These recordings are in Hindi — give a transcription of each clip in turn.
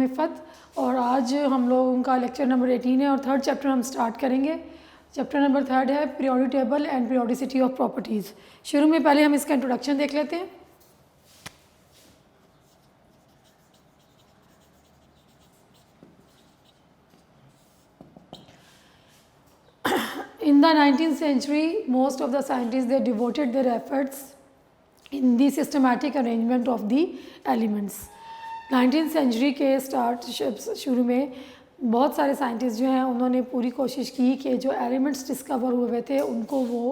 इफ़त और आज हम लोगों का लेक्चर नंबर 18 है और थर्ड चैप्टर हम स्टार्ट करेंगे। चैप्टर नंबर थर्ड है periodic table and periodicity of properties. शुरू में पहले हम इसका इंट्रोडक्शन देख लेते हैं। In the 19th century, most of the scientists they devoted their efforts in the systematic arrangement of the elements. 19th century के शुरू में बहुत सारे साइंटिस्ट जो हैं उन्होंने पूरी कोशिश की कि जो एलिमेंट्स डिस्कवर हुए थे उनको वो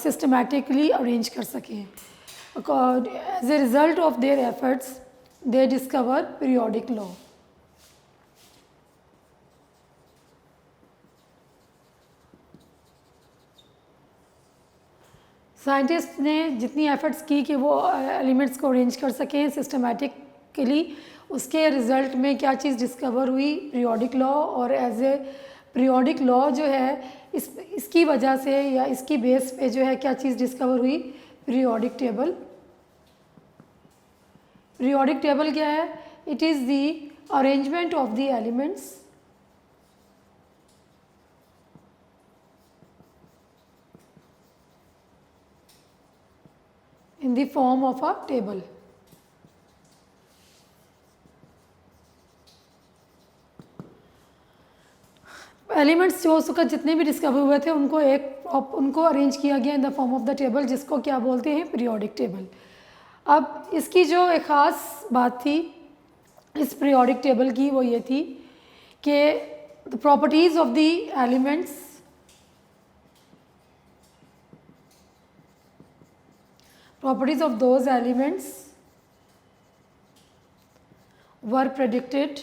सिस्टमेटिकली अरेंज कर सकें। As a result of their efforts they discover periodic law. Scientist ने जितनी एफ़र्ट्स की कि वो एलिमेंट्स को अरेंज कर सकें सिस्टमेटिकली, उसके रिज़ल्ट में क्या चीज़ डिस्कवर हुई? Periodic law. और एज ए पीरियोडिक लॉ जो है इसकी वजह से या इसकी बेस पे जो है क्या चीज़ डिस्कवर हुई? Periodic table. पीरियोडिक टेबल क्या है? It is the arrangement of the elements in the form of a table. Elements जो उसका जितने भी डिस्कवर हुए थे उनको अरेंज किया गया इन the form of the table, जिसको क्या बोलते हैं? Periodic table. अब इसकी जो एक ख़ास बात थी इस पीरियोडिक टेबल की वो ये थी कि the properties of the elements properties of those elements were predicted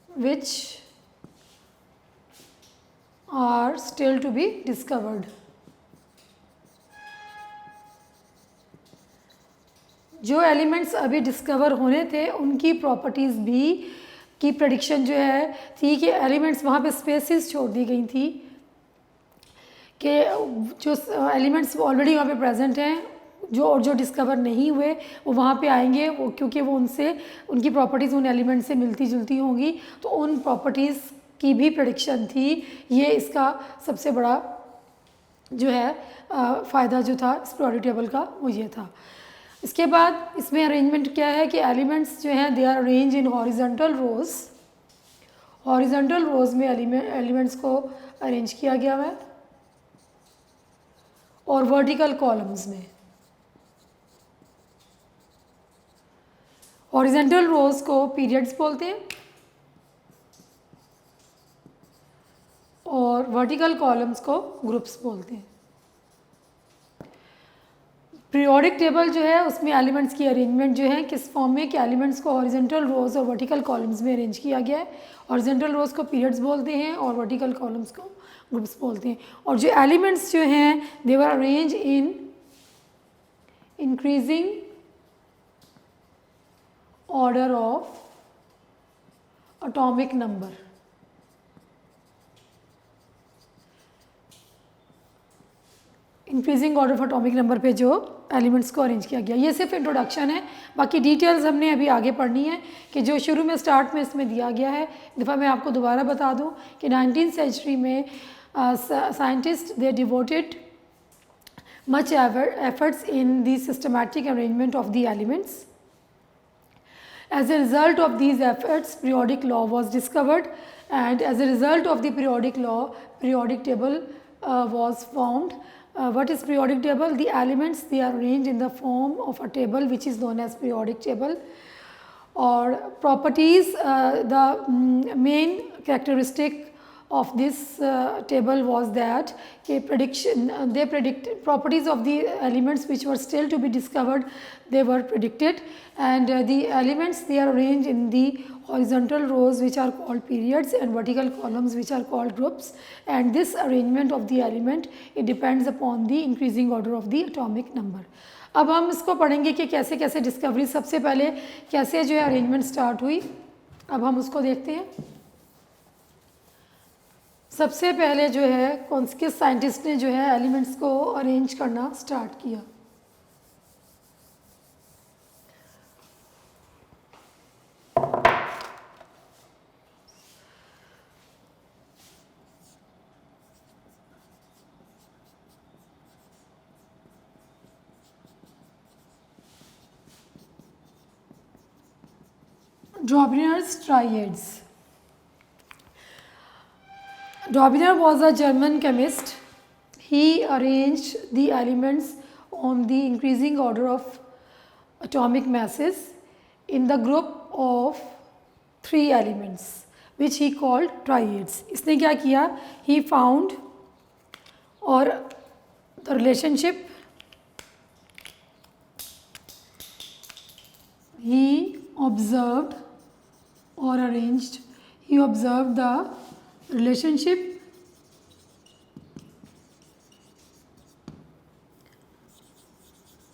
which are still to be discovered। जो एलिमेंट्स अभी डिस्कवर होने थे उनकी प्रॉपर्टीज़ भी की प्रेडिक्शन जो है थी कि एलिमेंट्स वहाँ पे स्पेसेस छोड़ दी गई थी कि जो एलिमेंट्स ऑलरेडी वहाँ पे प्रेजेंट हैं जो डिस्कवर नहीं हुए वो वहाँ पे आएंगे, वो क्योंकि वो उनकी प्रॉपर्टीज़ उन एलिमेंट्स से मिलती जुलती होंगी, तो उन प्रॉपर्टीज़ की भी प्रेडिक्शन थी। ये इसका सबसे बड़ा जो है फ़ायदा जो था इस पीरियोडिक टेबल का वो ये था। इसके बाद इसमें अरेंजमेंट क्या है कि एलिमेंट्स जो हैं they are arrange in horizontal rows. Horizontal rows में एलिमेंट्स को अरेंज किया गया है और वर्टिकल कॉलम्स में। हॉरिजॉन्टल रोज को पीरियड्स बोलते हैं और वर्टिकल कॉलम्स को ग्रुप्स बोलते हैं। पीरियोडिक टेबल जो है उसमें एलिमेंट्स की अरेंजमेंट जो है किस फॉर्म में कि एलिमेंट्स को हॉरिजॉन्टल रोज और वर्टिकल कॉलम्स में अरेंज किया गया है। हॉरिजॉन्टल रोज को पीरियड्स बोलते हैं और वर्टिकल कॉलम्स को ग्रुप्स बोलते हैं। और जो एलिमेंट्स जो हैं they were arrange in increasing order of atomic number. Increasing order of atomic number पे जो एलिमेंट्स को अरेंज किया गया। ये सिर्फ इंट्रोडक्शन है, बाकी डिटेल्स हमने अभी आगे पढ़नी है कि जो शुरू में स्टार्ट में इसमें दिया गया है। दफ़ा मैं आपको दोबारा बता दूं कि 19th सेंचुरी में scientists they devoted much efforts in the systematic arrangement of the elements. As a result of these efforts, periodic law was discovered, and as a result of the periodic law, periodic table was found. What is periodic table? The elements they are arranged in the form of a table which is known as periodic table. Or properties, the main characteristic of this table was that they predict properties of the elements which were still to be discovered, they were predicted, and the elements they are arranged in the horizontal rows which are called periods and vertical columns which are called groups, and this arrangement of the element it depends upon the increasing order of the atomic number. अब हम इसको पढ़ेंगे कि कैसे कैसे डिस्कवरी, सबसे पहले कैसे जो है अरेंजमेंट स्टार्ट हुई। अब हम उसको देखते हैं। सबसे पहले जो है किस साइंटिस्ट ने जो है एलिमेंट्स को अरेंज करना स्टार्ट किया? Dobiners triads. Dobiner was a German chemist. He arranged the elements on the increasing order of atomic masses in the group of 3 elements which he called triads. इसने क्या किया? He found or the relationship, he observed or arranged, he observed the relationship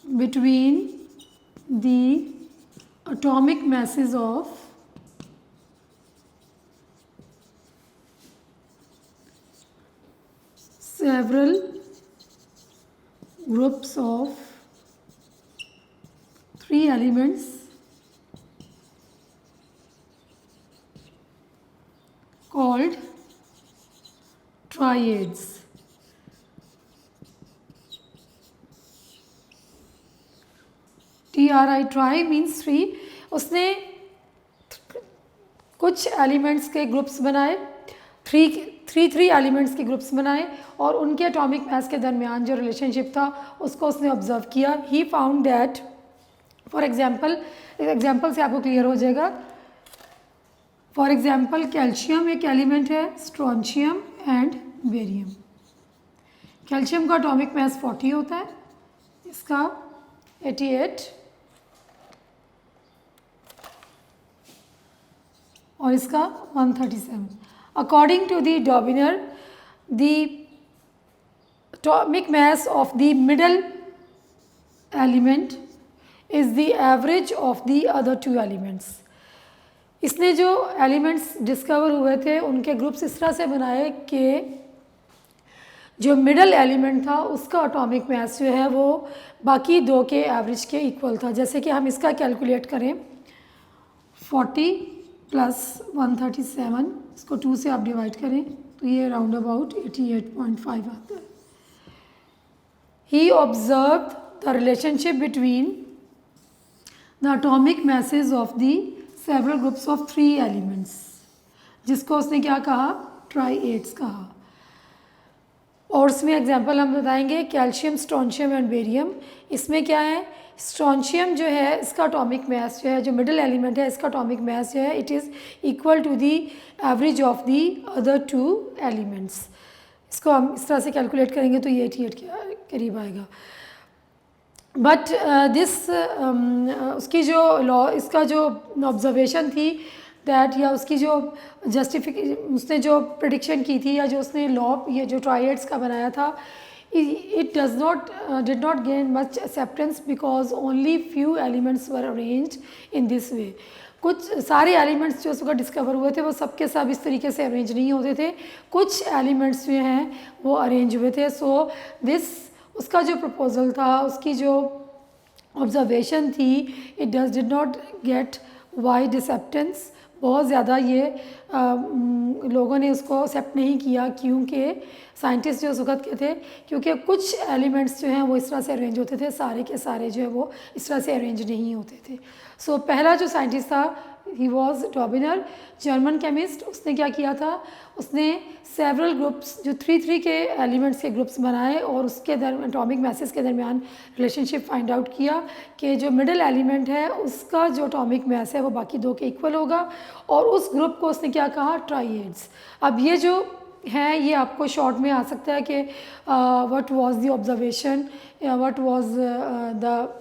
between the atomic masses of several groups of 3 elements called triads. TRI, try means 3. उसने कुछ एलिमेंट्स के ग्रुप्स बनाए, थ्री एलिमेंट्स के ग्रुप्स बनाए और उनके एटॉमिक मास के दरमियान जो रिलेशनशिप था उसको उसने ऑब्जर्व किया. He found that, for example से आपको क्लियर हो जाएगा. फॉर एग्जांपल कैल्शियम एक एलिमेंट है, स्ट्रोंशियम एंड बेरियम. कैल्शियम का एटॉमिक मास 40 होता है, इसका 88 और इसका 137. According to the Dobereiner, the atomic mass of the middle element is the average of the other 2 elements. इसने जो एलिमेंट्स डिस्कवर हुए थे उनके ग्रुप्स इस तरह से बनाए कि जो मिडल एलिमेंट था उसका एटॉमिक मास जो है वो बाकी 2 के एवरेज के इक्वल था. जैसे कि हम इसका कैलकुलेट करें, 40 प्लस 137, इसको 2 से आप डिवाइड करें तो ये राउंड अबाउट 88.5 आता है. He observed the relationship between the atomic masses of the several groups of 3 elements, जिसको उसने क्या कहा? ट्राइएड्स कहा. और उसमें एग्जांपल हम बताएंगे कैल्शियम, स्ट्रोंशियम एंड बेरियम. इसमें क्या है? स्ट्रोंशियम जो है इसका एटॉमिक मास जो है, जो मिडिल एलिमेंट है इसका एटॉमिक मास जो है it is equal to the average of the other 2 elements. इसको हम इस तरह से कैलकुलेट करेंगे तो ये 88 के करीब आएगा. बट उसकी जो लॉ, इसका जो ऑब्जर्वेशन थी दैट, या उसकी जो उसने जो प्रिडिक्शन की थी या जो उसने लॉ ये जो ट्राइएड्स का बनाया था, it did not gain much acceptance because only few elements were arranged in this way. कुछ सारे एलिमेंट्स जो उसका डिस्कवर हुए थे वो सब के सब इस तरीके से अरेंज नहीं होते थे, कुछ एलिमेंट्स जो हैं वो अरेंज हुए थे. सो उसका जो प्रपोजल था, उसकी जो ऑब्जर्वेशन थी, it did not gate wide acceptance. बहुत ज़्यादा ये लोगों ने उसको एक्सेप्ट नहीं किया, क्योंकि साइंटिस्ट जो उस वक्त के थे, क्योंकि कुछ एलिमेंट्स जो हैं वो इस तरह से अरेंज होते थे, सारे के सारे जो है वो इस तरह से अरेंज नहीं होते थे. सो पहला जो साइंटिस्ट था, ही वॉज डॉबिनर, जर्मन केमिस्ट. उसने क्या किया था? उसने सेवरल ग्रुप्स जो 3 के एलिमेंट्स के ग्रुप्स बनाए और उसके एटॉमिक मैसेज के दरमियान रिलेशनशिप फाइंड आउट किया कि जो मिडिल एलिमेंट है उसका जो एटॉमिक मास है वो बाकी 2 के इक्वल होगा, और उस ग्रुप को उसने क्या कहा? ट्राइएड्स. अब ये जो है ये आपको शॉर्ट में आ सकता है कि what was the observation, what was the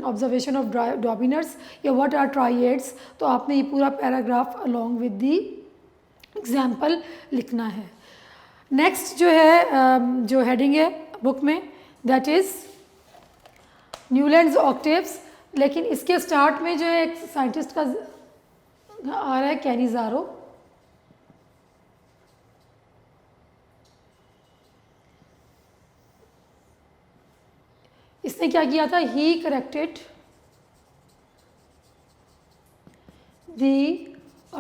observation of Dobereiner's, या व्हाट आर ट्राइएड्स. तो आपने ये पूरा paragraph along with the example लिखना है. नेक्स्ट जो है जो हेडिंग है बुक में, दैट इज़ न्यूलैंड्स ऑक्टेव्स. लेकिन इसके स्टार्ट में जो है एक साइंटिस्ट का आ रहा है, कैनिज़ारो. इसने क्या किया था? He corrected the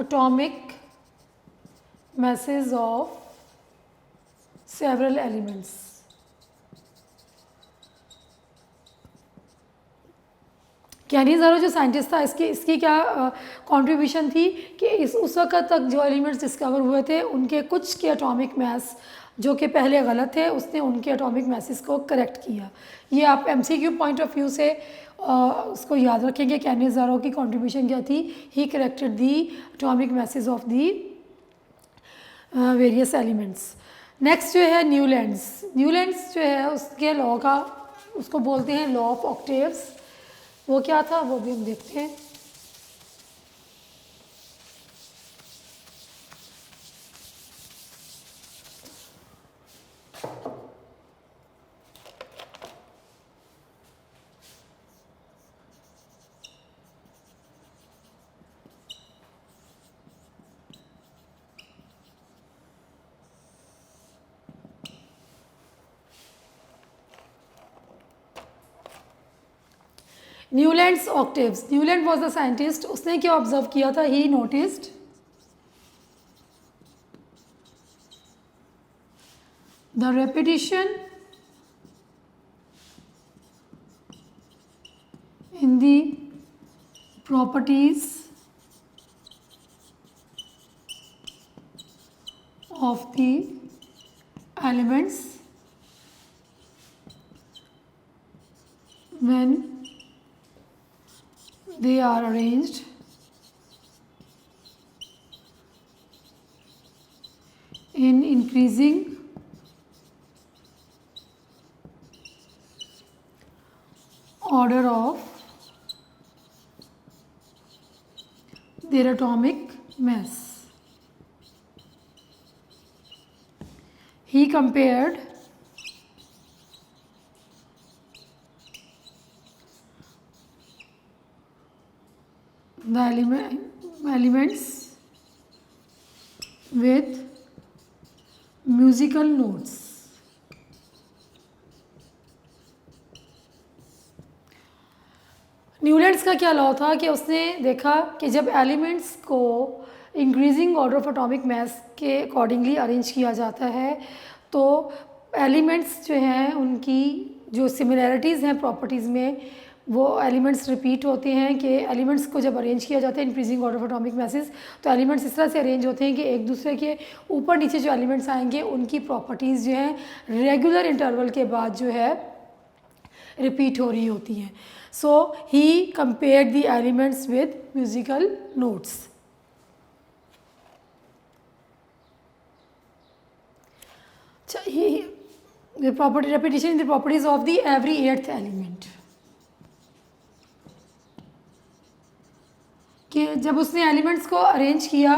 atomic masses of several elements. Cannizzaro जो साइंटिस्ट था, इसकी क्या कंट्रीब्यूशन थी कि उस वक्त तक जो एलिमेंट्स डिस्कवर हुए थे उनके कुछ के एटॉमिक मास जो कि पहले गलत थे, उसने उनके एटॉमिक मासेस को करेक्ट किया। ये आप एमसीक्यू पॉइंट ऑफ व्यू से उसको याद रखेंगे। कैनिज़ारो की कंट्रीब्यूशन क्या थी? He corrected the atomic masses of the various elements. Next जो है न्यूलैंड्स जो है उसके लॉ का, उसको बोलते हैं लॉ ऑफ ऑक्टेव्स। वो क्या था वो भी हम देखते हैं। Newlands octaves. Newland was the scientist. उसने क्या ऑब्जर्व किया था? He noticed the repetition in the properties of the elements when they are arranged in increasing order of their atomic mass. He compared the elements with musical notes. Newlands का क्या लॉ था कि उसने देखा कि जब एलिमेंट्स को increasing order of atomic mass के अकॉर्डिंगली अरेंज किया जाता है तो एलिमेंट्स जो हैं उनकी जो सिमिलैरिटीज़ हैं प्रॉपर्टीज़ में वो एलिमेंट्स रिपीट होते हैं। कि एलिमेंट्स को जब अरेंज किया जाता है increasing order of atomic masses तो एलिमेंट्स इस तरह से अरेंज होते हैं कि एक दूसरे के ऊपर नीचे जो एलिमेंट्स आएंगे उनकी प्रॉपर्टीज़ जो हैं रेगुलर इंटरवल के बाद जो है रिपीट हो रही होती हैं। So he compared the elements with musical notes. The property repetition in the properties of the every eighth element. कि जब उसने एलिमेंट्स को अरेंज किया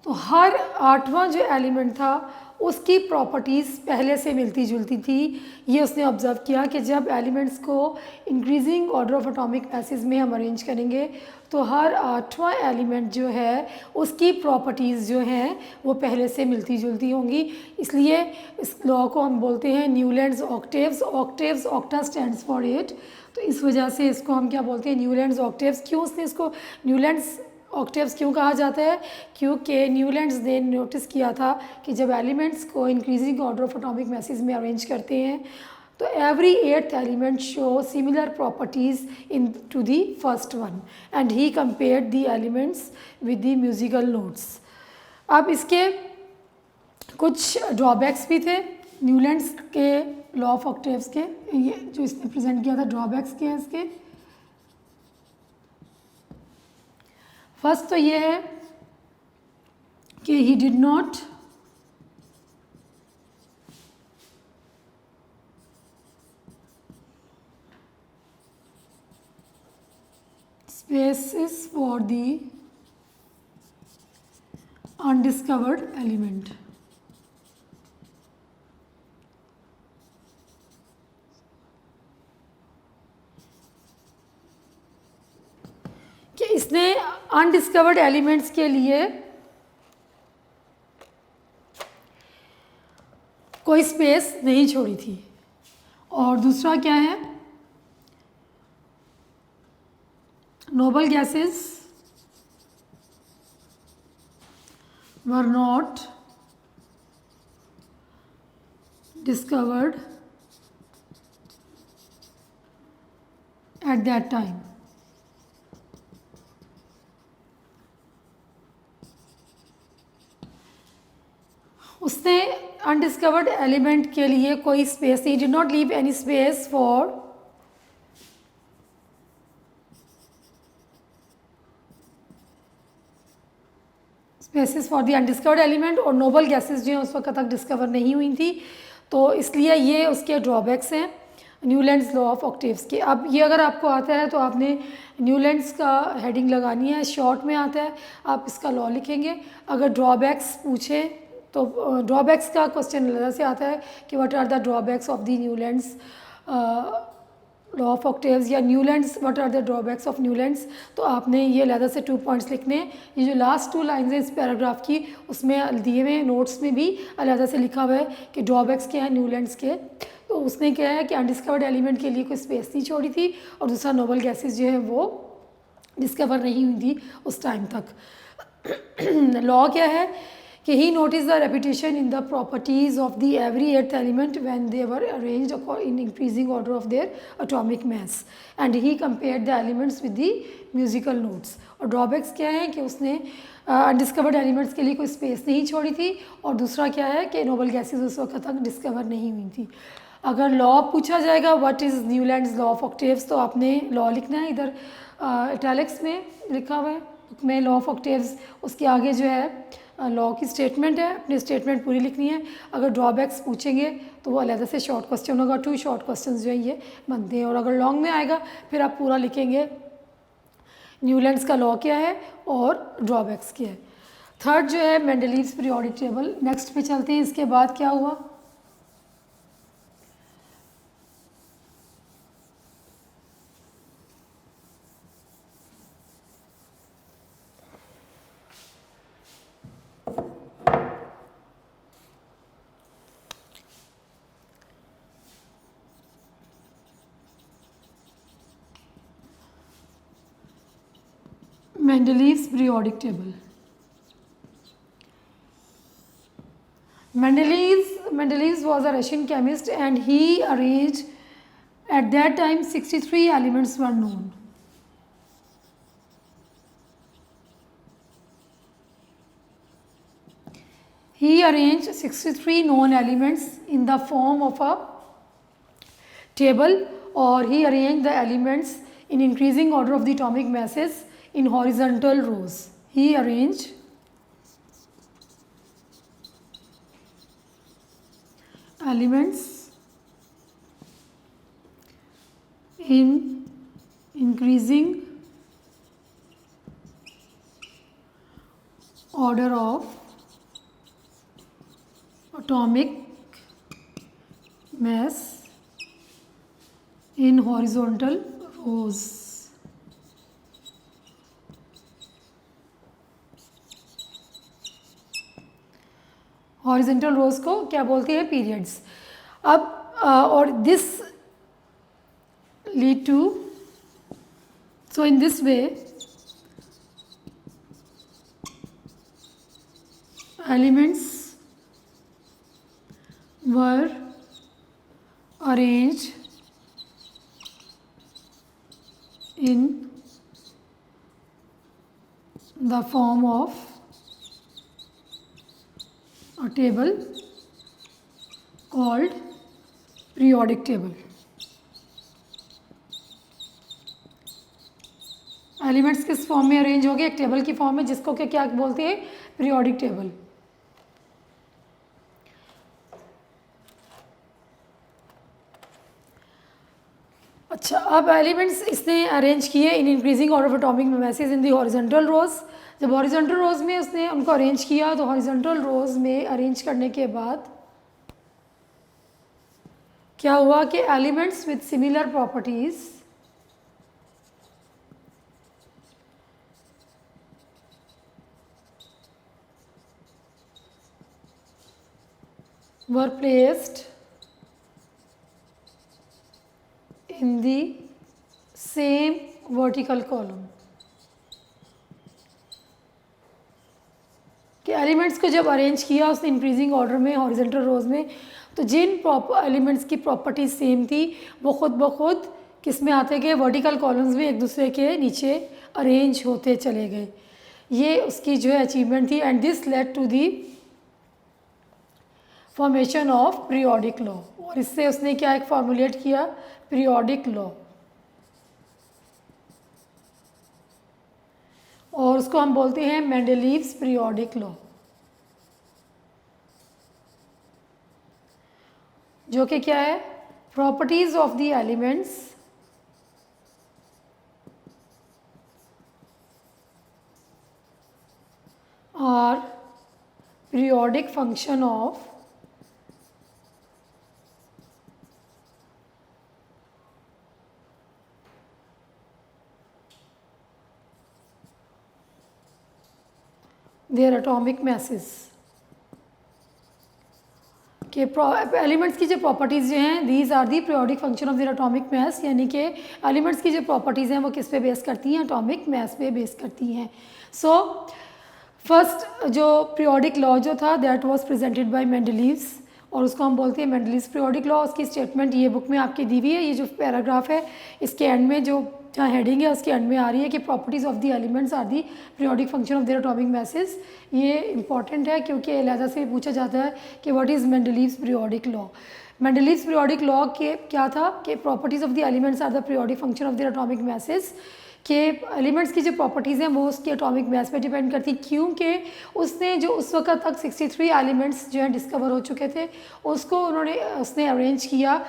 तो हर आठवां जो एलिमेंट था उसकी प्रॉपर्टीज़ पहले से मिलती जुलती थी। ये उसने ऑब्ज़र्व किया कि जब एलिमेंट्स को increasing order of atomic masses में हम अरेंज करेंगे तो हर आठवां एलिमेंट जो है उसकी प्रॉपर्टीज़ जो हैं वो पहले से मिलती जुलती होंगी। इसलिए इस लॉ को हम बोलते हैं Newlands octaves. Octaves, octa stands for 8, तो इस वजह से इसको हम क्या बोलते हैं? Newlands octaves. क्यों उसने इसको न्यूलैंड्स ऑक्टेव्स क्यों कहा जाता है? क्योंकि न्यूलैंड्स ने नोटिस किया था कि जब एलिमेंट्स को increasing order of atomic masses में अरेंज करते हैं तो every eighth element show similar properties in to the first one and he compared the elements with the musical notes. अब इसके कुछ ड्रॉबैक्स भी थे न्यूलैंड्स के लॉ ऑफ ऑक्टेव्स के। ये जो इसने प्रेजेंट किया था ड्रॉबैक्स के हैं इसके। फर्स्ट तो ये है कि he did not spaces for the undiscovered element. कि इसने अनडिस्कवर्ड एलिमेंट्स के लिए कोई स्पेस नहीं छोड़ी थी। और दूसरा क्या है? Noble gases were not discovered at that time. उसने अनडिस्कवर्ड एलिमेंट के लिए कोई स्पेस नहीं, did not leave any space for spaces for the undiscovered element, और नोबल गैसेस जो हैं उस वक्त तक डिस्कवर नहीं हुई थी, तो इसलिए ये उसके ड्रॉबैक्स हैं न्यूलैंड्स लॉ ऑफ ऑक्टेव्स के। अब ये अगर आपको आता है तो आपने न्यूलैंड्स का हेडिंग लगानी है, शॉर्ट में आता है, आप इसका लॉ लिखेंगे। अगर ड्रॉबैक्स पूछे तो ड्रॉबैक्स का क्वेश्चन अलग से आता है कि what are the drawbacks of the Newlands law of octaves, या Newlands what are the drawbacks of Newlands. तो आपने ये अलग से 2 पॉइंट्स लिखने हैं। ये जो लास्ट 2 लाइन्स हैं इस पैराग्राफ की, उसमें दिए हुए नोट्स में भी अलग से लिखा हुआ है कि ड्रॉबैक्स क्या है न्यूलैंड्स के। तो उसने क्या है कि अनडिस्कवर्ड एलिमेंट के लिए कोई स्पेस नहीं छोड़ी थी, और दूसरा नोबल गैसेस जो है वो डिस्कवर नहीं हुई थी उस टाइम तक। लॉ क्या है कि he notice the repetition in the properties of the every eighth element when they were arranged in increasing order of their atomic mass, and he compared the elements with the musical notes. और ड्रॉबैक्स क्या है कि उसने अनडिस्कवर्ड एलिमेंट्स के लिए कोई स्पेस नहीं छोड़ी थी, और दूसरा क्या है कि नोबल गैसेस उस वक्त तक डिस्कवर नहीं हुई थी। अगर लॉ पूछा जाएगा what is Newlands law of octaves, तो आपने लॉ लिखना है, इधर इटैलिक्स में लिखा हुआ है में लॉ ऑफ ऑक्टेव्स, उसके आगे जो है लॉ की स्टेटमेंट है, अपनी स्टेटमेंट पूरी लिखनी है। अगर ड्रॉबैक्स पूछेंगे तो वो अलग से शॉर्ट क्वेश्चन होगा, 2 शॉर्ट क्वेश्चन जो है ये बनते हैं। और अगर लॉन्ग में आएगा फिर आप पूरा लिखेंगे न्यूलैंड्स का लॉ क्या है और ड्रॉबैक्स क्या है। थर्ड जो है मेंडलीव्स पीरियोडिक टेबल। नेक्स्ट पे चलते हैं, इसके बाद क्या हुआ। Mendeleev's periodic table. Mendeleev was a Russian chemist, and he arranged at that time 63 elements were known. He arranged 63 known elements in the form of a table, or he arranged the elements in increasing order of the atomic masses in horizontal rows. He arranged elements in increasing order of atomic mass in horizontal rows. Horizontal rows को क्या बोलते हैं, पीरियड्स। अब और this lead to, so in this way elements were arranged in the form of a table called periodic table. Elements किस फॉर्म में अरेंज हो गए, एक टेबल की फॉर्म में, जिसको क्या बोलते हैं, पीरियोडिक टेबल। अच्छा, अब एलिमेंट्स इसने अरेंज किए in increasing order of atomic masses in the horizontal rows. जब हॉरिजॉन्टल रोज में उसने उनको अरेंज किया, तो हॉरिजॉन्टल रोज में अरेंज करने के बाद क्या हुआ कि elements with similar properties were placed in the same vertical column। कि एलिमेंट्स को जब अरेंज किया उसने इंक्रीजिंग ऑर्डर में हॉरिजॉन्टल रोज में, तो जिन एलिमेंट्स की प्रॉपर्टीज सेम थी वो खुद ब खुद किस में आते गए, वर्टिकल कॉलम्स में एक दूसरे के नीचे अरेंज होते चले गए। ये उसकी जो है अचीवमेंट थी, and this led to the formation of periodic law, और इससे उसने क्या एक फॉर्मुलेट किया, पीरियोडिक लॉ, और उसको हम बोलते हैं मेंडलीव्स पीरियोडिक लॉ, जो कि क्या है, properties of the elements are periodic function of their atomic masses, कि एलिमेंट्स की जो प्रॉपर्टीज़ जो हैं, these are the periodic function of their atomic mass, यानी कि एलिमेंट्स की जो प्रॉपर्टीज़ हैं वो किस पे बेस करती हैं, एटॉमिक मैस पे बेस करती हैं। सो फर्स्ट जो पीरियोडिक लॉ जो था that was presented by Mendeleev's, और उसको हम बोलते हैं मेंडलीव्स पीरियोडिक लॉ। उसकी स्टेटमेंट ये बुक में आपकी दी हुई है, ये जो पैराग्राफ है इसके एंड में जो जहाँ हेडिंग है उसके एंड में आ रही है कि properties of the elements are the periodic function of their atomic masses. ये इंपॉर्टेंट है क्योंकि अलहदा से पूछा जाता है कि what is Mendeleev's periodic law. Mendeleev's periodic law के क्या था कि properties of the elements are the periodic function of their atomic masses, के एलिमेंट्स की जो प्रॉपर्टीज़ हैं वो उसके एटॉमिक मैस पे डिपेंड करती, क्योंकि उसने जो उस वक्त तक 63 एलिमेंट्स जो हैं डिस्कवर हो चुके थे उसको उसने अरेंज किया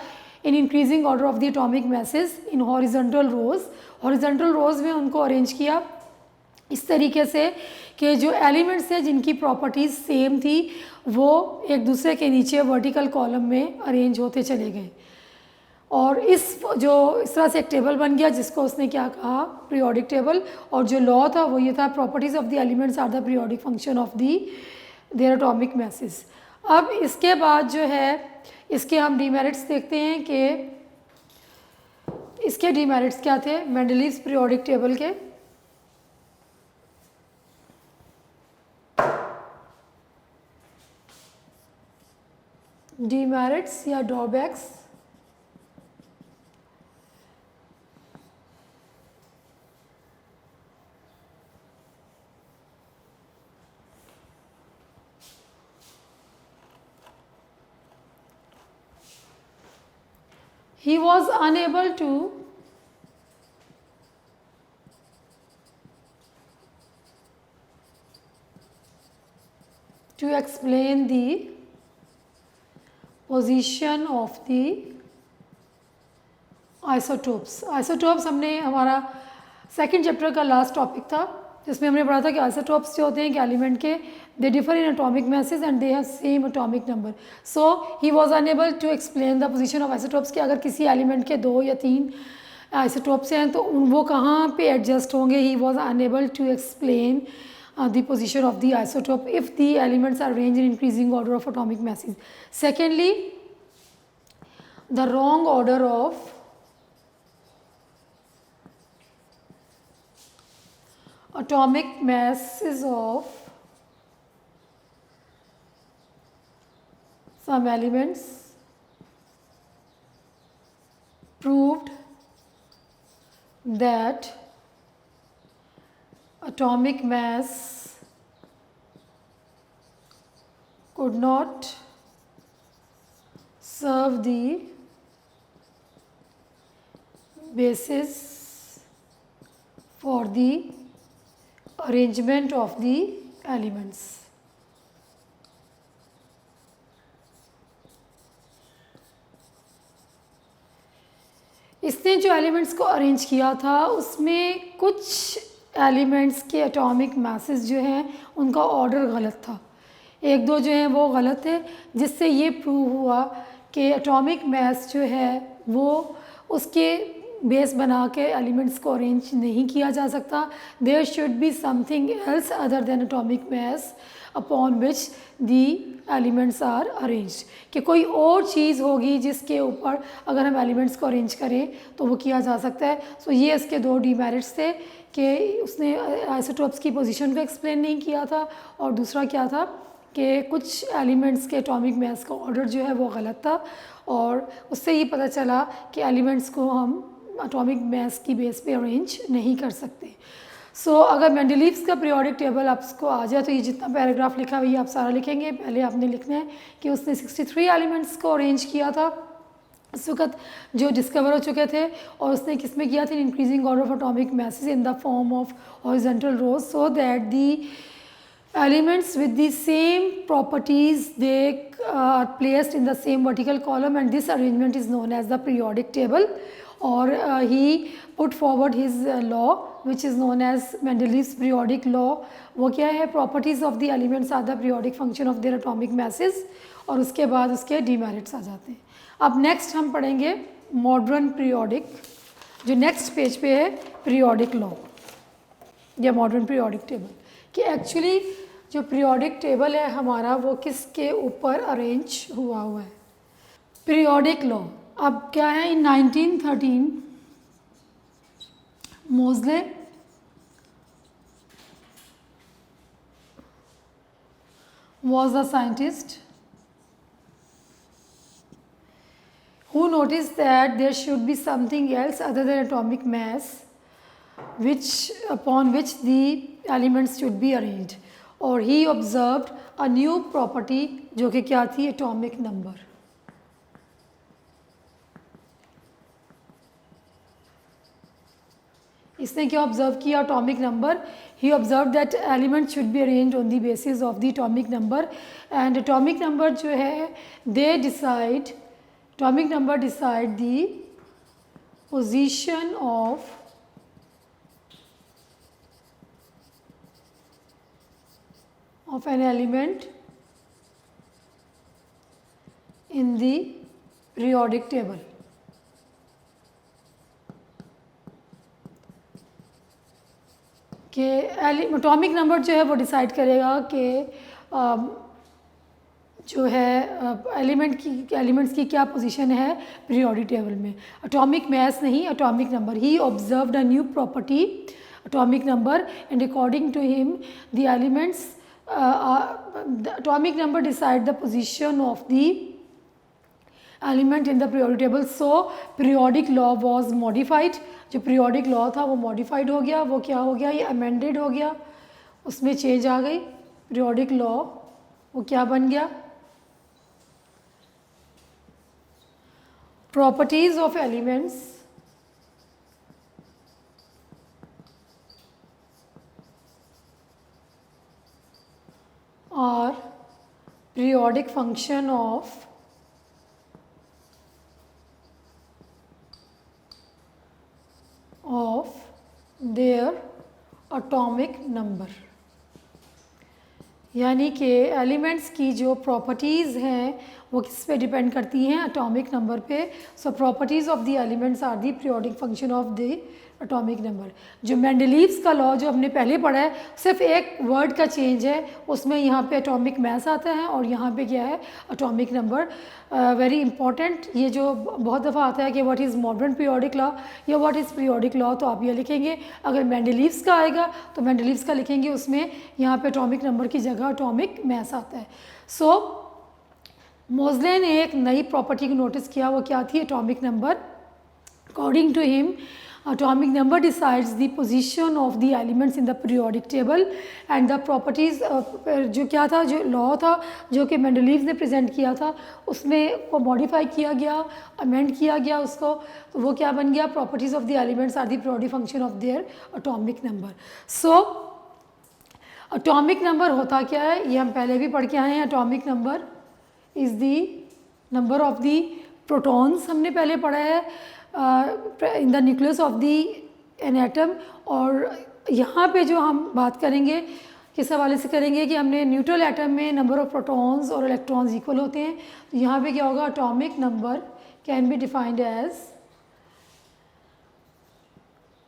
in increasing order of the atomic masses in horizontal rows. Horizontal rows में उनको अरेंज किया इस तरीके से कि जो एलिमेंट्स हैं जिनकी प्रॉपर्टीज़ सेम थी वो एक दूसरे के नीचे वर्टिकल कॉलम में अरेंज होते चले गए, और इस तरह से एक टेबल बन गया जिसको उसने क्या कहा, पीरियोडिक टेबल। और जो लॉ था वो ये था, properties of the elements are the periodic function of their atomic masses. अब इसके बाद जो है इसके हम डीमेरिट्स देखते हैं कि इसके डीमेरिट्स क्या थे मेंडलीव्स पीरियोडिक टेबल के। डीमेरिट्स या drawbacks, he was unable to explain the position of the isotopes। Isotopes हमने हमारा सेकंड चैप्टर का लास्ट टॉपिक था जिसमें हमने पढ़ा था कि आइसोटोप्स जो होते हैं कि एलिमेंट के they differ in atomic masses and they have same atomic number. So he was unable to explain the position of isotopes, कि अगर किसी एलिमेंट के 2 या 3 आइसोटोप्स हैं तो वो कहाँ पे एडजस्ट होंगे। He was unable to explain the position of the isotope if the elements are arranged in increasing order of atomic masses. Secondly, the wrong order of atomic masses of some elements proved that atomic mass could not serve the basis for the arrangement of the elements। इसने जो एलिमेंट्स को अरेंज किया था उसमें कुछ एलिमेंट्स के एटॉमिक मैसेज जो हैं उनका ऑर्डर गलत था, 1-2 जो हैं वो गलत थे, जिससे ये प्रूव हुआ कि एटॉमिक मैस जो है वो उसके बेस बना के एलिमेंट्स को अरेंज नहीं किया जा सकता। There should be something else other than atomic mass upon which the elements are arranged, कि कोई और चीज़ होगी जिसके ऊपर अगर हम एलिमेंट्स को अरेंज करें तो वो किया जा सकता है। सो ये इसके 2 डीमेरिट्स थे कि उसने आइसोटोप्स की पोजीशन को एक्सप्लेन नहीं किया था, और दूसरा क्या था कि कुछ एलिमेंट्स के एटॉमिक मैस का ऑर्डर जो है वो गलत था, और उससे ये पता चला कि एलिमेंट्स को हम एटॉमिक मैस की बेस पे अरेंज नहीं कर सकते। सो अगर मेंडलीव्स का पीरियोडिक टेबल आपको आ जाए तो ये जितना पैराग्राफ लिखा हुआ है ये आप सारा लिखेंगे। पहले आपने लिखना है कि उसने 63 एलिमेंट्स को अरेंज किया था इस वक्त जो डिस्कवर हो चुके थे, और उसने किस में किया था, increasing order of atomic masses in the form of horizontal rows, so that the elements with the same properties they are placed in the same vertical column, and this arrangement is known as the periodic table. Or he put forward his law which is known as Mendeleev's periodic law. वो क्या है, properties of the elements are the periodic function of their atomic masses, और उसके बाद उसके demerits आ जाते हैं. अब next हम पढ़ेंगे modern periodic, जो next पेज पे है periodic law या modern periodic table, कि एक्चुअली जो पीरियोडिक टेबल है हमारा वो किसके ऊपर अरेंज हुआ है. पीरियोडिक लॉ अब क्या है, इन 1913 मोज़ले was a scientist who noticed that there should be something else other than atomic mass upon which the elements should be arranged, और he observed a new property जो कि क्या थी, atomic number. इसने क्या ऑब्जर्व किया, atomic number. He observed that elements should be arranged on the basis of the atomic number, and atomic number जो है atomic number decide the position of an element in the periodic table. कि एटॉमिक नंबर जो है वो डिसाइड करेगा कि जो है एलिमेंट्स की क्या पोजीशन है पीरियोडिक टेबल में. एटॉमिक मास नहीं, atomic number. He observed a new property atomic number, and according to him the elements atomic number decide the position of the element in the periodic table. So periodic law was modified. जो periodic law था वो modified हो गया. वो क्या हो गया, ये amended हो गया, उसमें change आ गई. periodic law वो क्या बन गया, properties of elements or periodic function of their atomic number. यानी कि एलिमेंट्स की जो प्रॉपर्टीज़ हैं वो किस पे डिपेंड करती हैं, एटॉमिक नंबर पे. So properties of the elements are the periodic function of the atomic number. जो मेंडलीव्स का लॉ जो हमने पहले पढ़ा है, सिर्फ एक वर्ड का चेंज है, उसमें यहाँ पे एटॉमिक मास आता है और यहाँ पे क्या है, एटॉमिक नंबर. वेरी इंपॉर्टेंट, ये जो बहुत दफ़ा आता है कि what is modern periodic law या व्हाट इज़ पीरियोडिक लॉ, तो आप ये लिखेंगे. अगर मेंडलीव्स का आएगा तो मेंडलीव्स का लिखेंगे, उसमें यहाँ पे एटॉमिक नंबर की जगह एटॉमिक मास आता है. सो मोज़ले ने एक नई प्रॉपर्टी को नोटिस किया, वो क्या थी, atomic number. According to him atomic number decides the position of the elements in the periodic table, and the properties जो क्या था, जो लॉ था जो कि मेंडलीव ने प्रेजेंट किया था, उसमें को मॉडिफाई किया गया, अमेंड किया गया उसको. तो वो क्या बन गया, properties of the elements are the periodic function of their atomic number. So atomic number होता क्या है, ये हम पहले भी पढ़ के आए हैं. Atomic number is the number of the protons, हमने पहले पढ़ा है, in the nucleus of the an atom. और यहाँ पे जो हम बात करेंगे किस हवाले से करेंगे कि हमने न्यूट्रल एटम में नंबर ऑफ प्रोटॉन्स और इलेक्ट्रॉन्स इक्वल होते हैं. तो यहाँ पे क्या होगा, atomic number can be defined as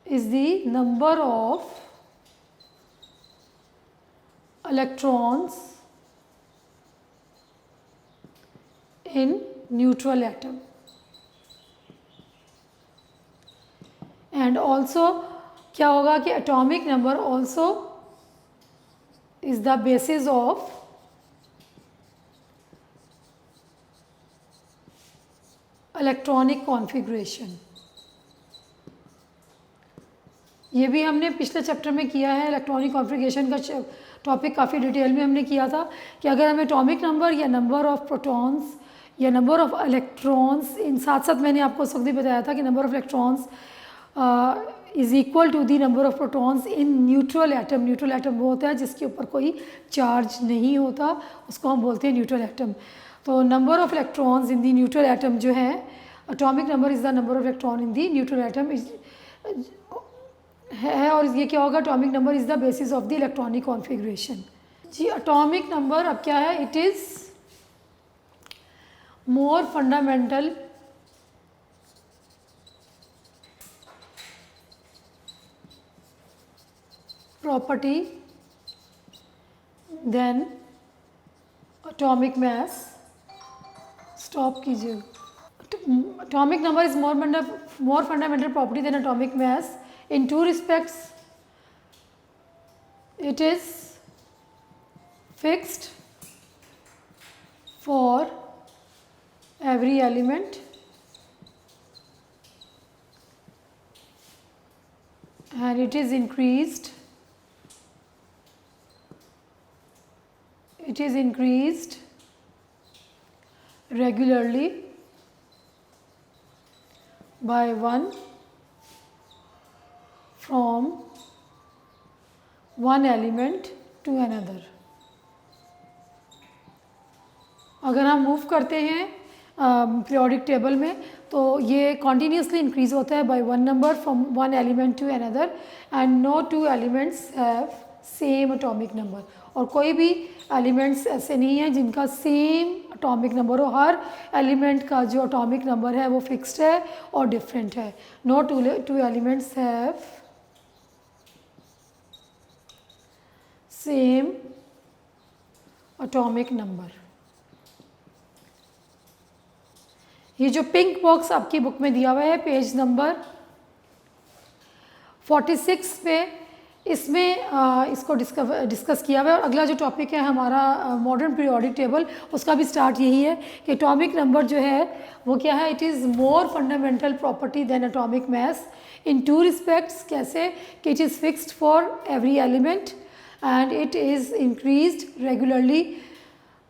is the number of electrons in neutral atom. And also क्या होगा कि atomic number also is the basis of electronic configuration. ये भी हमने पिछले चैप्टर में किया है, इलेक्ट्रॉनिक कॉन्फ़िगरेशन का टॉपिक काफ़ी डिटेल में हमने किया था कि अगर हमें एटॉमिक नंबर या नंबर ऑफ़ प्रोटॉन्स या नंबर ऑफ़ इलेक्ट्रॉन्स, इन साथ साथ मैंने आपको उस वक्त भी बताया था कि number of electrons is equal to the number of protons in neutral atom. Neutral atom वो होता है जिसके ऊपर कोई चार्ज नहीं होता, उसको हम बोलते हैं न्यूट्रल एटम। तो number of electrons in the neutral atom जो है, atomic number is the number of electron in the neutral atom है। और ये क्या होगा, atomic number is the basis of the electronic configuration. जी, एटॉमिक नंबर अब क्या है, it is more fundamental property than atomic mass. Stop कीजिए। Atomic number is more fundamental property than atomic mass in two respects. It is fixed for every element and it is increased regularly by one from one element to another। अगर हम मूव करते हैं पीरियोडिक टेबल में तो ये कॉन्टीन्यूसली इंक्रीज होता है by one number from one element to another and no two elements have same atomic number. और कोई भी एलिमेंट्स ऐसे नहीं हैं जिनका सेम एटॉमिक नंबर हो, हर एलिमेंट का जो एटॉमिक नंबर है वो फिक्स्ड है और डिफरेंट है। No two elements have same atomic number. ये जो पिंक बॉक्स आपकी बुक में दिया हुआ है पेज नंबर 46 पे, इसमें इसको डिस्कस किया हुआ है। और अगला जो टॉपिक है हमारा मॉडर्न पीरियोडिक टेबल, उसका भी स्टार्ट यही है कि एटॉमिक नंबर जो है वो क्या है, it is more fundamental property than atomic mass in two respects. कैसे कि it is fixed for every element and it is increased regularly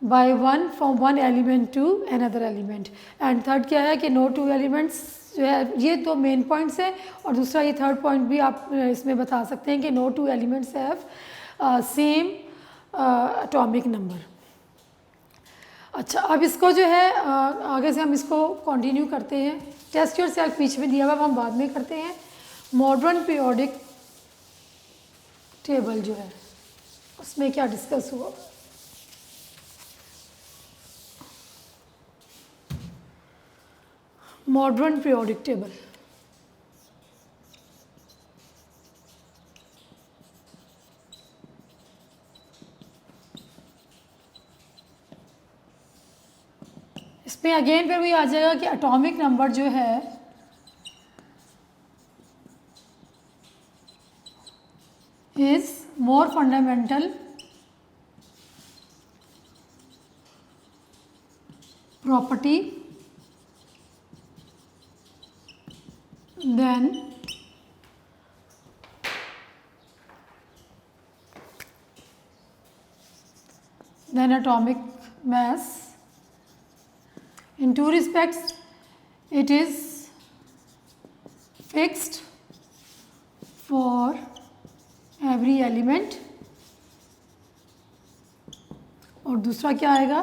by one from one element to another element। and third क्या है कि no two elements जो है, ये दो मेन पॉइंट्स हैं। और दूसरा ये थर्ड पॉइंट भी आप इसमें बता सकते हैं कि no two elements have same atomic number। अच्छा, अब इसको जो है आगे से हम इसको कंटिन्यू करते हैं। टेस्ट योर सेल्फ बीच में दिया हुआ, हम बाद में करते हैं। मॉडर्न पीरियोडिक टेबल जो है उसमें क्या डिस्कस हुआ। मॉडर्न पीरियोडिक टेबल इसमें अगेन फिर भी आ जाएगा कि एटॉमिक नंबर जो है is more fundamental property than atomic mass। In two respects, it is fixed for every element। और दूसरा क्या आएगा,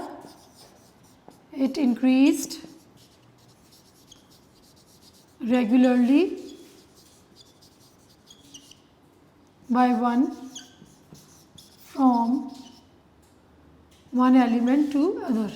it increased regularly by one from one element to other।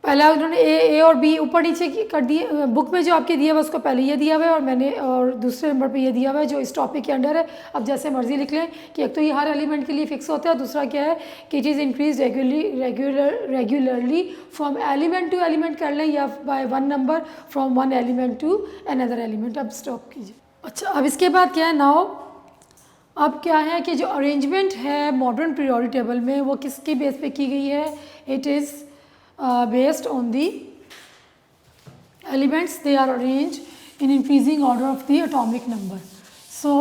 पहला उन्होंने ए और बी ऊपर नीचे कर दिए। बुक में जो आपके दिया हुआ उसको पहले ये दिया हुआ है और मैंने और दूसरे नंबर पे ये दिया हुआ है जो इस टॉपिक के अंडर है। अब जैसे मर्जी लिख लें कि एक तो ये हर एलिमेंट के लिए फिक्स होता है, दूसरा क्या है कि it is increase regularly from element to element कर लें या by one number from one element to another element. अब स्टॉप कीजिए। अच्छा, अब इसके बाद क्या है, नाउ अब क्या है कि जो अरेंजमेंट है मॉडर्न पीरियोडिक टेबल में वो किसकी बेस पे की गई है? It is based on the elements, they are arrange in increasing order of the atomic number. So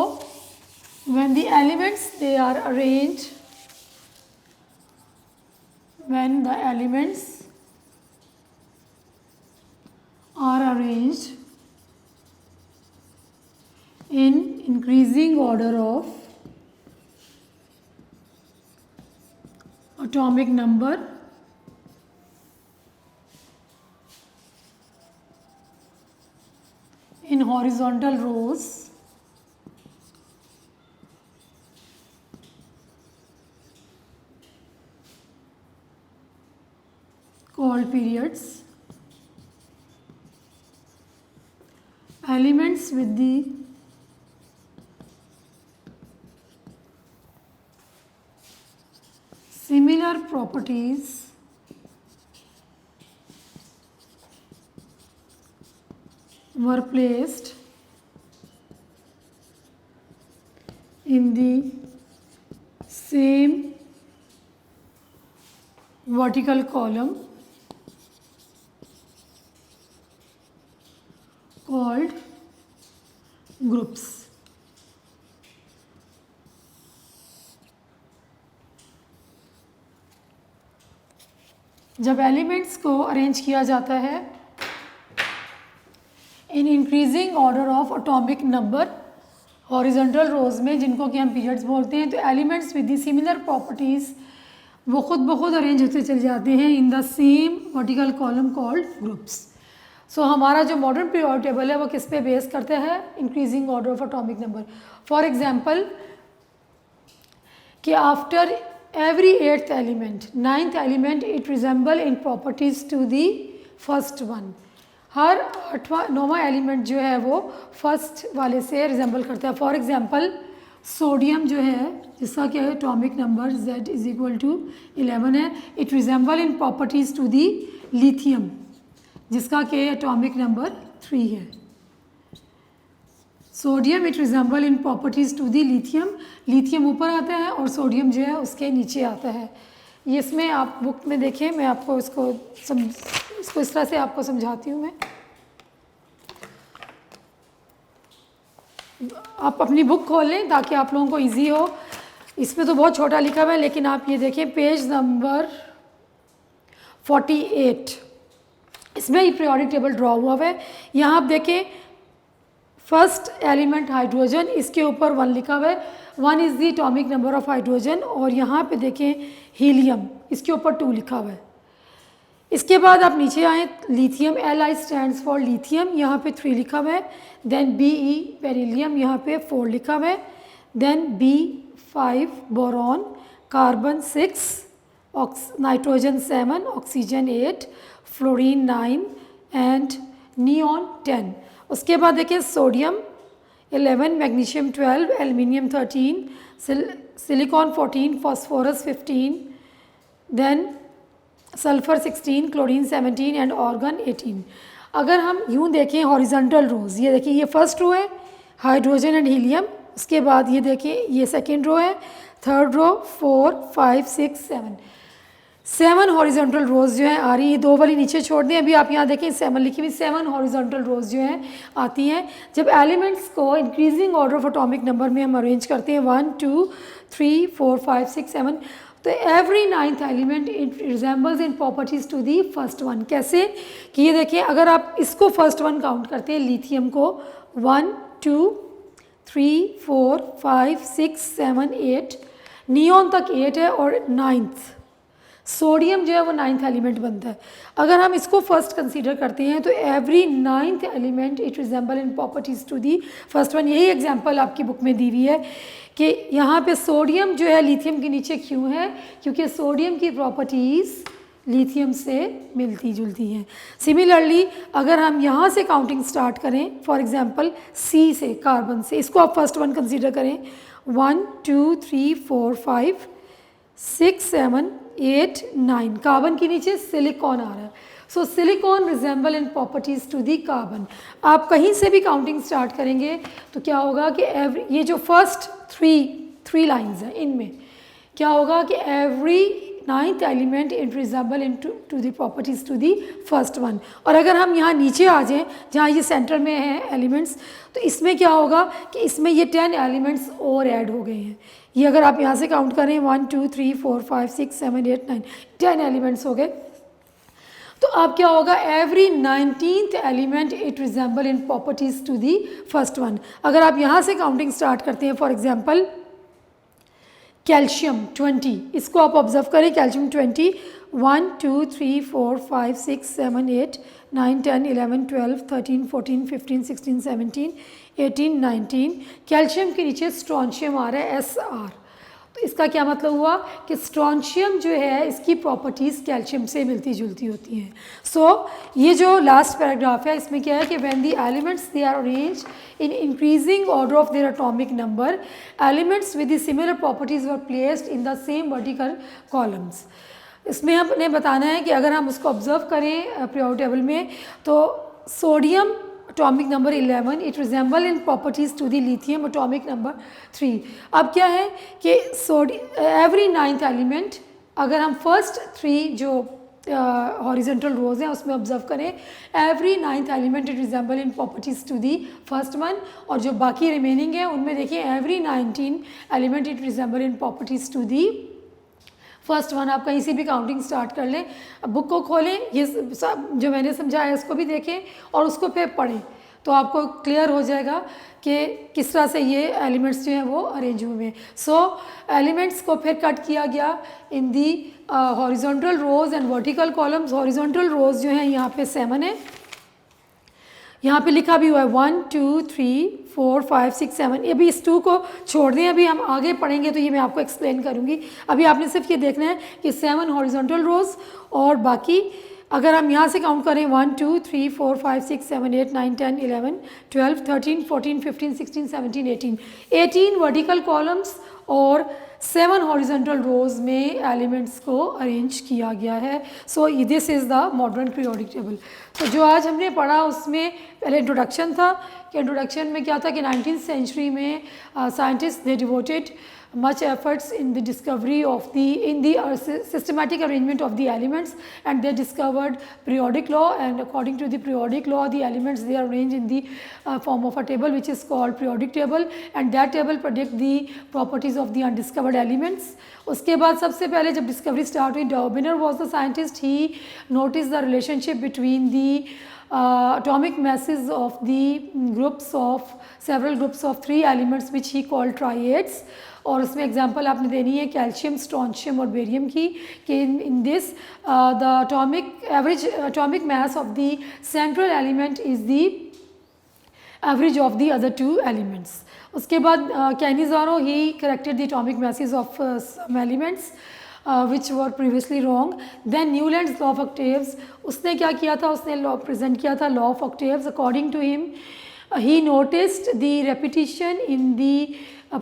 when the elements they are arranged, when the elements are arranged in increasing order of atomic number, in horizontal rows, called periods, elements with the similar properties were placed in the same vertical column called groups. जब एलिमेंट्स को अरेंज किया जाता है in increasing order of atomic number horizontal rows में, जिनको कि हम पीरियड्स बोलते हैं, तो elements with the similar properties वो खुद ब खुद अरेंज होते चले जाते हैं in the same vertical column called groups. So हमारा जो मॉडर्न पीरियोडिक टेबल है वो किस पे बेस करता है? Increasing order of atomic number. For example कि after every eighth element, ninth element, it resemble in properties to the first one. हर आठवां नौवां एलिमेंट जो है वो फर्स्ट वाले से रिजेंबल करता है. फॉर एग्जांपल सोडियम जो है जिसका क्या है atomic number Z is equal to 11 है, it resemble in properties to the lithium जिसका क्या है एटॉमिक नंबर 3 है. Sodium it resemble in properties to the lithium. Lithium ऊपर आता है और सोडियम जो है उसके नीचे आता है. ये इसमें आप बुक में देखें, मैं आपको इसको इस तरह से आपको समझाती हूँ. मैं आप अपनी बुक खोल लें ताकि आप लोगों को इजी हो. इसमें तो बहुत छोटा लिखा हुआ है लेकिन आप ये देखें पेज नंबर 48, इसमें ही पीरियोडिक टेबल ड्रॉ हुआ है. यहाँ आप देखें फर्स्ट एलिमेंट हाइड्रोजन, इसके ऊपर 1 लिखा हुआ है. 1 is the atomic number of hydrogen. और यहाँ पे देखें हीलियम, इसके ऊपर 2 लिखा हुआ है. इसके बाद आप नीचे आएँ, lithium Li stands for lithium, यहाँ पे 3 लिखा हुआ है. देन Be बेरिलियम, यहाँ पे 4 लिखा हुआ है. Then B5 boron, carbon 6, nitrogen 7, oxygen 8, fluorine 9 and neon 10. उसके बाद देखिए sodium 11, magnesium 12, aluminium 13, silicon 14, phosphorus 15, then sulphur 16, chlorine 17 and argon 18. अगर हम यूँ देखें हॉरिजॉन्टल रोज़, ये देखिए ये फर्स्ट रो है हाइड्रोजन एंड हीलियम. उसके बाद ये देखिए ये सेकेंड रो है, थर्ड रो 4, 5, 6, 7 हॉरिजॉन्टल रोज़ जो हैं आ रही है. 2 वाली नीचे छोड़ दें. अभी आप यहाँ देखें 7 लिखी हुई, 7 हॉरिजॉन्टल रोज़ जो हैं आती हैं. जब एलिमेंट्स को increasing order of atomic number में हम अरेंज करते हैं 1, 2, 3, 4, 5, 6, 7, तो every 9th element it resembles in properties to the first one. कैसे कि ये देखिए अगर आप इसको फर्स्ट वन काउंट करते हैं लिथियम को 1, 2, 3, 4, 5, 6, 7, 8, नियॉन तक 8 है और 9th सोडियम जो है वो 9th एलिमेंट बनता है. अगर हम इसको फर्स्ट कंसीडर करते हैं तो every 9th element it resemble in properties to the first one. यही एग्जांपल आपकी बुक में दी हुई है कि यहाँ पे सोडियम जो है लिथियम के नीचे क्यों है, क्योंकि सोडियम की प्रॉपर्टीज़ लिथियम से मिलती जुलती हैं. सिमिलरली अगर हम यहाँ से काउंटिंग स्टार्ट करें, फॉर एग्जांपल सी से, कार्बन से, इसको आप फर्स्ट वन कंसीडर करें 1, 2, 3, 4, 5, 6, 7, 8, 9. कार्बन के नीचे सिलिकॉन आ रहा है. So silicon resemble in properties to the carbon. आप कहीं से भी काउंटिंग स्टार्ट करेंगे तो क्या होगा कि ये जो फर्स्ट 3 3 लाइंस हैं, इनमें क्या होगा कि every 9th element it resemble in to the properties to the first one. और अगर हम यहाँ नीचे आ जाएँ जहाँ ये सेंटर में है एलिमेंट्स, तो इसमें क्या होगा कि इसमें ये 10 एलिमेंट्स और ऐड हो गए हैं। ये अगर आप यहाँ से काउंट करें 1 2 3 4 5 6 7 8 9 10 एलिमेंट्स हो गए। तो अब क्या होगा, every 19th element it resemble in properties to the first one. अगर आप यहाँ से काउंटिंग स्टार्ट करते हैं, फॉर एग्जांपल कैल्शियम 20, इसको आप ऑब्जर्व करें, कैल्शियम 20 1 2 3 4 5 6 7 8 9 10 11 12 13 14 15 16 17 18 19। कैल्शियम के नीचे स्ट्रॉन्शियम आ रहा है SR। तो इसका क्या मतलब हुआ कि स्ट्रॉन्शियम जो है इसकी प्रॉपर्टीज़ कैल्शियम से मिलती जुलती होती हैं। सो ये जो लास्ट पैराग्राफ है इसमें क्या है कि when the elements they are arranged in increasing order of their atomic number, elements with the similar properties were placed in the same vertical columns. इसमें हमने बताना है कि अगर हम उसको ऑब्जर्व करें पीरियोडिक टेबल में, तो sodium atomic number 11 it resemble in properties to the lithium atomic number 3। अब क्या है कि एवरी 9th एलिमेंट, अगर हम फर्स्ट 3 जो हॉरिजॉन्टल रोज हैं उसमें ऑब्जर्व करें, every 9th element it resemble in properties to the first one. और जो बाकी रिमेनिंग है उनमें देखिए every 19 element it resemble in properties to the first one. आप कहीं से भी काउंटिंग स्टार्ट कर लें, बुक को खोलें, ये सब जो मैंने समझाया इसको भी देखें और उसको फिर पढ़ें, तो आपको क्लियर हो जाएगा कि किस तरह से ये एलिमेंट्स जो हैं वो अरेंज हुए हैं। सो एलिमेंट्स को फिर कट किया गया in the horizontal rows and vertical columns. Horizontal rows जो हैं यहाँ पे 7 है, यहाँ पे लिखा भी हुआ है 1 2 3 4 5 6 7। अभी इस 2 को छोड़ दें, अभी हम आगे पढ़ेंगे तो ये मैं आपको एक्सप्लेन करूँगी। अभी आपने सिर्फ ये देखना है कि 7 हॉरिजॉन्टल रोज और बाकी अगर हम यहाँ से काउंट करें 1 2 3 4 5 6 7 8 9 10 11 12 13 14 15 16 17 18 वर्टिकल कॉलम्स और 7 हॉरिजॉन्टल रोज में एलिमेंट्स को अरेंज किया गया है। So this is the modern periodic table. तो जो आज हमने पढ़ा उसमें पहले इंट्रोडक्शन था कि इंट्रोडक्शन में क्या था कि 19th सेंचुरी में scientist they devoted much efforts in the discovery of the systematic arrangement of the elements, and they discovered periodic law, and according to the periodic law the elements they are arranged in the form of a table which is called periodic table, and that table predict the properties of the undiscovered elements. उसके बाद सबसे पहले जब डिस्कवरी स्टार्ट हुई, Daubner was the scientist, he noticed the relationship between the atomic masses of the several groups of 3 elements which he called triads। और उसमें एग्जांपल आपने देनी है कैल्शियम, स्ट्रॉन्शियम और बेरियम की, कि in this the average atomic mass of the central element is the average of the other 2 elements. उसके बाद Cannizzaro he corrected the atomic masses of some elements which were previously wrong। then Newland's law of octaves, उसने क्या किया था, उसने लॉ प्रेजेंट किया था, law of octaves। according to him he noticed the repetition in the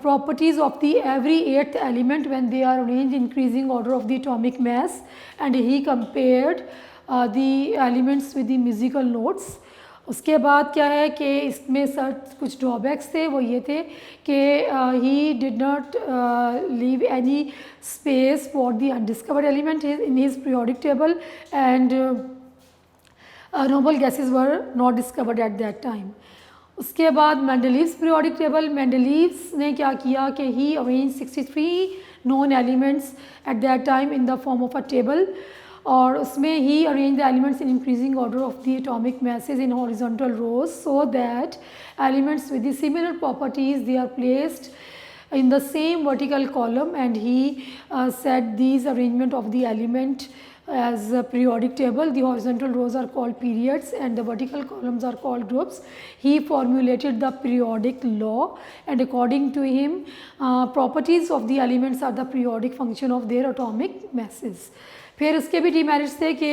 properties of the every 8th element when they are arranged in increasing order of the atomic mass, and he compared the elements with the musical notes। उसके बाद क्या है कि इसमें सर कुछ ड्रॉबैक्स थे, वो ये थे कि he did not leave any space for the undiscovered element in his periodic table, and Nobel gases were not discovered at that time. उसके बाद मेंडलीव्स पीरियोडिक टेबल, मेंडलीव्स ने क्या किया कि he arrange 63 known elements at that time in the form of a table, और उसमें ही arrange the elements in increasing order of the atomic masses in horizontal rows so that elements with the similar properties they are placed in the same vertical column, and he said these arrangement of the element as a periodic table. The horizontal rows are called periods and the vertical columns are called groups. He formulated the periodic law, and according to him properties of the elements are the periodic function of their atomic masses। फिर उसके भी डिमेरिट्स थे कि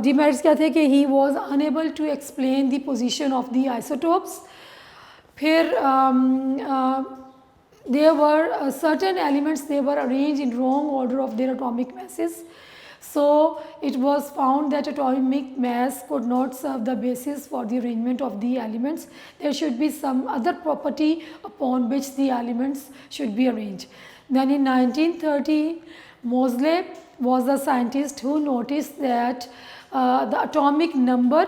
डिमेरिट्स क्या थे कि he was unable to explain the position of the isotopes. फिर there were certain elements they were arranged in wrong order of their atomic masses, So it was found that atomic mass could not serve the basis for the arrangement of the elements. There should be some other property upon which the elements should be arranged. Then in 1930, Moseley was the scientist who noticed that the atomic number,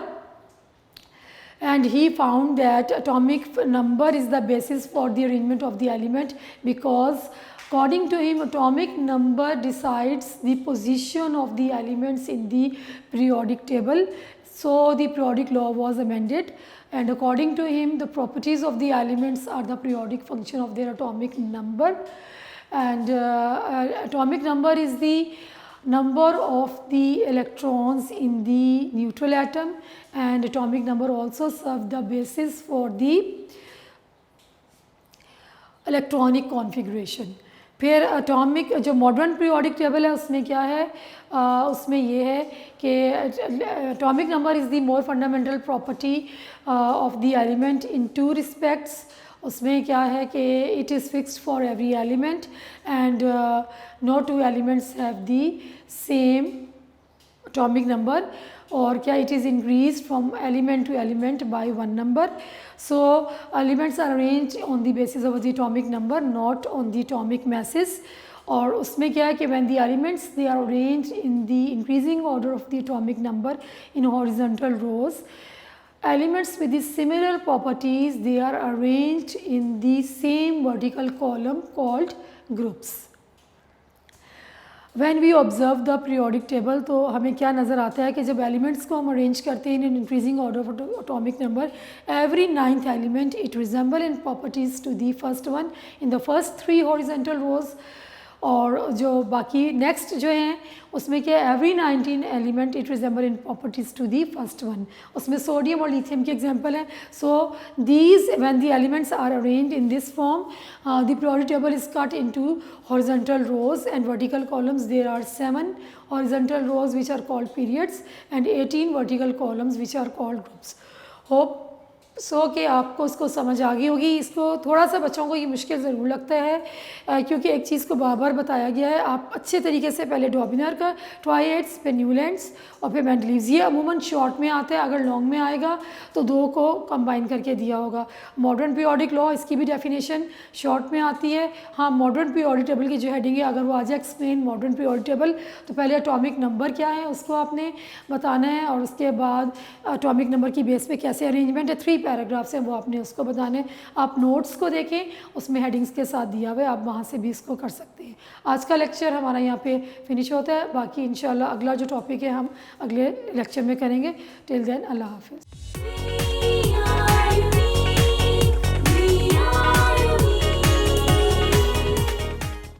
and he found that atomic number is the basis for the arrangement of the element, because according to him atomic number decides the position of the elements in the periodic table. So the periodic law was amended, and according to him the properties of the elements are the periodic function of their atomic number. And atomic number is the number of the electrons in the neutral atom, and atomic number also serves the basis for the electronic configuration. फिर एटॉमिक जो मॉडर्न पीरियोडिक टेबल है उसमें क्या है, उसमें ये है कि atomic number is the more fundamental property of the element in two respects. उसमें क्या है कि it is fixed for every element and no two elements have the same atomic number, और क्या it is increase from element to element by one number. So elements are arranged on the basis of the atomic number, not on the atomic masses. और उसमें क्या है कि when the elements they are arranged in the increasing order of the atomic number in horizontal rows, elements with the similar properties they are arranged in the same vertical column called groups. When we observe the periodic table, तो हमें क्या नज़र आता है कि जब एलिमेंट्स को हम अरेंज करते हैं in increasing order of atomic number, every ninth element it resemble in properties to the first one in the first three horizontal rows. और जो बाकी नेक्स्ट जो हैं उसमें क्या every 19 element it resemble in properties to the first one. उसमें सोडियम और लिथियम के एग्जांपल हैं. So these when the elements are arranged in this form, the periodic table is cut into horizontal rows and vertical columns. There are 7 horizontal rows which are called periods and 18 vertical columns which are called groups. Hope so कि आपको इसको समझ आ गई होगी. इसको थोड़ा सा बच्चों को ये मुश्किल ज़रूर लगता है क्योंकि एक चीज़ को बार बार बताया गया है. आप अच्छे तरीके से पहले डॉबिनर का ट्राइएड्स, फिर न्यूलैंड्स और फिर मेंडलीव्स, ये अमूमन शॉर्ट में आता है. अगर लॉन्ग में आएगा तो दो को कंबाइन करके दिया होगा. मॉडर्न पीरियोडिक लॉ इसकी भी डेफिनेशन शॉर्ट में आती है. हाँ, मॉडर्न पीरियोडिक टेबल की जो हेडिंग है अगर वो आ जाए एक्सप्लेन मॉडर्न पीरियोडिक टेबल, तो पहले एटॉमिक नंबर क्या है उसको आपने बताना है, और उसके बाद एटॉमिक नंबर की बेस पे कैसे अरेंजमेंट है, 3 पैराग्राफ्स हैं वो आपने उसको बताना है. आप नोट्स को देखें, उसमें हेडिंग्स के साथ दिया हुआ है, आप वहाँ से भी इसको कर सकते हैं. आज का लेक्चर हमारा यहाँ पे फिनिश होता है. बाकी इंशाल्लाह अगला जो टॉपिक है हम अगले लेक्चर में करेंगे. टिल देन अल्लाह हाफिज़.